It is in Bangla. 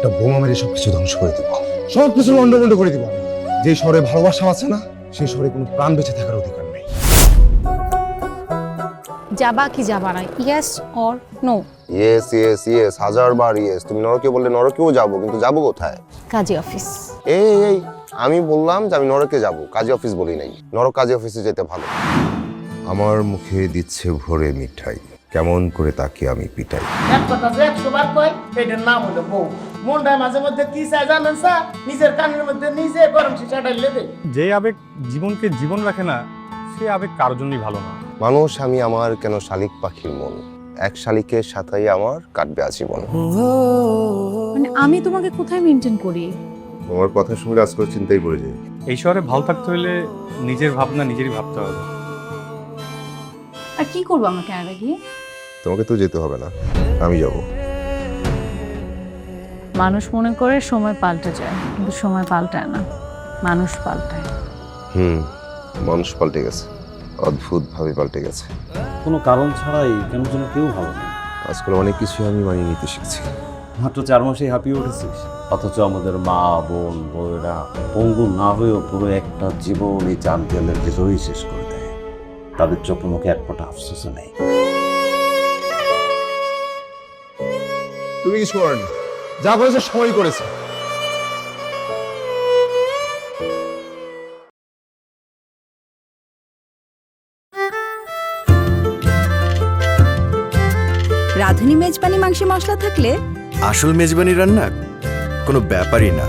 একটা বোমা মেরে সবকিছু ধ্বংস করে দিব, সবকিছু লন্ডভন্ড করে দিব। যে শহরে ভালোবাসা আছে না, সেই শহরে কোনো প্রাণ বেঁচে থাকার অধিকার নেই। যাবা কি যাবা না, yes or no? Yes yes yes, 1000 বার ইয়েস। তুমি নরকে বললে নরকেও যাবো, কিন্তু যাবো কোথায়? কাজী অফিস। এই আমি বললাম যে আমি নরকে যাব, কাজী অফিস বলি নাই। নরক কাজী অফিসে যেতে ভালো। আমার মুখে দিচ্ছে ভরে মিঠাই, কেমন করে তাকে আমি পিটাই। এক কথা যে 100 বার কয়, এটার নাম হলো বউ। মনটা মাঝে মধ্যে কি চায় জানেন স্যার? নিজের কানের মধ্যে নিজে গরম শিশা ঢাইলে দেয়। যে আবেগ জীবনকে জীবন রাখে না, সে আবেগ কারোর জন্যই ভালো না। মানুষ আমি আমার কেন শালিক পাখির মন, এক শালিকের সাথেই আমার কাটবে আজীবন। মানে আমি তোমাকে কোথায় মেনটেন করি? তোমার কথা শুনলে আজকাল চিন্তাই পড়ে যায়। এই শহরে ভালো থাকতে হলে নিজের ভাবনা নিজেরই ভাবতে হবে। আর কি করবো আমরা কানাডা গিয়ে? তোমাকে তো যেতে হবে না, আমি যাব। মানুষ মনে করে সময় পাল্টে যায়, কিন্তু সময় পাল্টায় না, মানুষ পাল্টায়। মানুষ পাল্টে গেছে, অদ্ভুত ভাবে পাল্টে গেছে। কোনো কারণ ছাড়াই কেন যেন কেউ ভালো না। আজকাল অনেক কিছু আমি মানিয়ে নিতে শিখছি। মাত্র 4 মাসে হাঁপিয়ে উঠেছিস, অথচ আমাদের মা বোন বউয়েরা পঙ্গু না হয়েও পুরো একটা জীবন এই চার দেয়ালের ভেতরেই শেষ করে দেয়। তাদের চোখে মুখে এক ফোঁটা আফসোসও নেই। তুমি কিছু করেনি, যা করেছে সময় করেছে। রাঁধুনি মেজবানি মাংসে মশলা থাকলে আসল মেজবানি রান্না কোনো ব্যাপারই না।